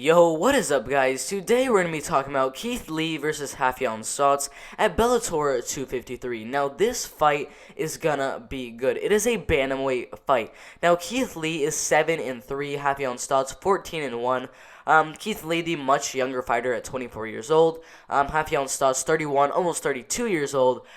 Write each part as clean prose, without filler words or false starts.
Yo, what is up, guys? Today we're going to be talking about Keith Lee versus Raufeon Stots at Bellator 253. Now, this fight is gonna be good. It is a bantamweight fight. Now, Keith Lee is 7-3, Raufeon Stots 14-1. Keith Lee, the much younger fighter at 24 years old. Raufeon Stots, 31, almost 32 years old.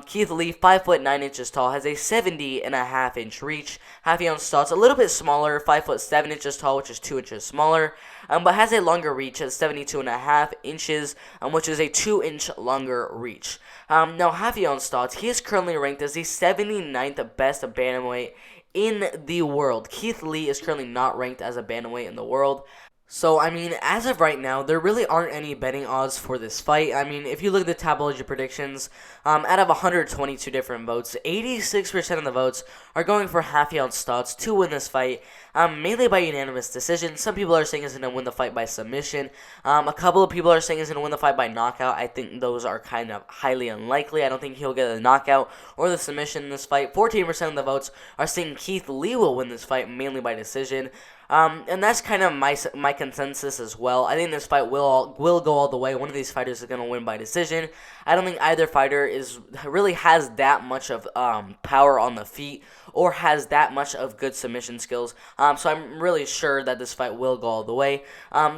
Keith Lee, 5'9" tall, has a 70.5-inch reach. Raufeon Stots, a little bit smaller, 5'7" tall, which is 2 inches smaller. But has a longer reach at 72.5 inches, which is a 2-inch longer reach. Now, Raufeon Stots, he is currently ranked as the 79th best bantamweight in the world. Keith Lee is currently not ranked as a bantamweight in the world. So, I mean, as of right now, there really aren't any betting odds for this fight. I mean, if you look at the tabloid predictions, out of 122 different votes, 86% of the votes are going for Raufeon Stots to win this fight, mainly by unanimous decision. Some people are saying he's going to win the fight by submission. A couple of people are saying he's going to win the fight by knockout. I think those are kind of highly unlikely. I don't think he'll get a knockout or the submission in this fight. 14% of the votes are saying Keith Lee will win this fight, mainly by decision. And that's kind of my consensus as well. I think this fight will go all the way. One of these fighters is going to win by decision. I don't think either fighter really has that much of power on the feet or has that much of good submission skills. So I'm really sure that this fight will go all the way.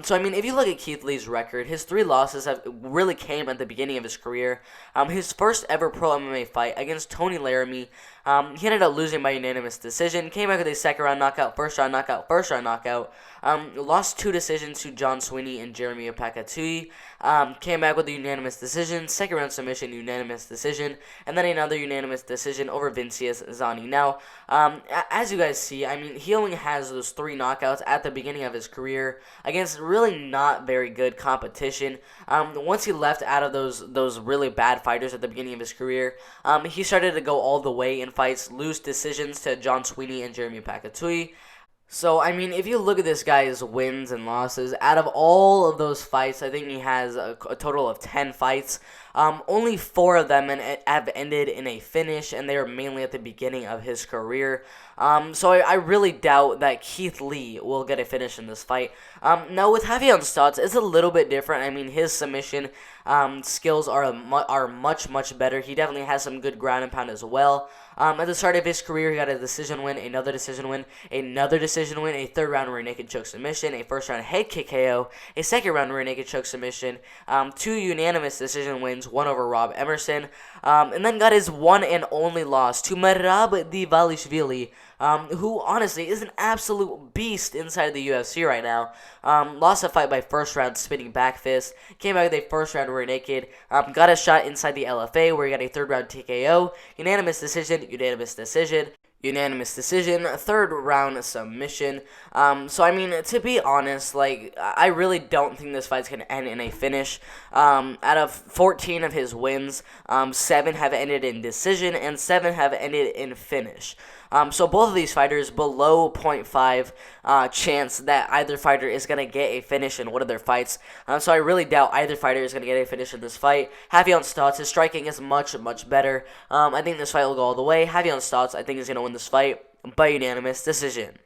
So I mean, if you look at Keith Lee's record, his 3 losses really came at the beginning of his career. His first ever pro MMA fight against Tony Laramie, he ended up losing by unanimous decision. Came back with a second round knockout, first round knockout. Lost 2 decisions to John Sweeney and Jeremy Opakatui. Came back with a unanimous decision, second round submission, unanimous decision, and then another unanimous decision over Vincius Zani. Now, as you guys see, I mean, he only has those 3 knockouts at the beginning of his career against really not very good competition. Once he left out of those really bad fighters at the beginning of his career, he started to go all the way in fights, lose decisions to John Sweeney and Jeremy Opakatui. So, I mean, if you look at this guy's wins and losses, out of all of those fights, I think he has a total of 10 fights. Only 4 of them have ended in a finish, and they were mainly at the beginning of his career. So I really doubt that Keith Lee will get a finish in this fight. Now, with Raufeon Stots, it's a little bit different. I mean, his submission skills are much better. He definitely has some good ground and pound as well. At the start of his career, he got a decision win, another decision win, a third round rear naked choke submission, a first round head kick KO, a second round rear naked choke submission, 2 unanimous decision wins, 1 over Rob Emerson, and then got his one and only loss to Merab Dvalishvili, who honestly is an absolute beast inside the UFC right now. Lost a fight by first round spinning back fist, came out with a first round rear naked, got a shot inside the LFA where he got a third round TKO, unanimous decision, third round submission. So I mean, to be honest, like, I really don't think this fight's gonna end in a finish. Out of 14 of his wins, 7 have ended in decision and 7 have ended in finish. So both of these fighters below 0.5 chance that either fighter is going to get a finish in one of their fights. So I really doubt either fighter is going to get a finish in this fight. Raufeon Stots, his striking is much better. I think this fight will go all the way. Raufeon Stots, I think, is going to win this fight by unanimous decision.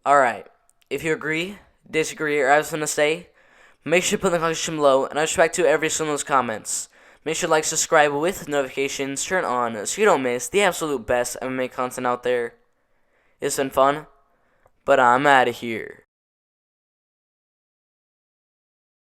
Alright, if you agree, disagree, or have something to say, make sure to put in the comments below, and I respect to every single of those comments. Make sure to like, subscribe with notifications turned on so you don't miss the absolute best MMA content out there. It's been fun, but I'm out of here.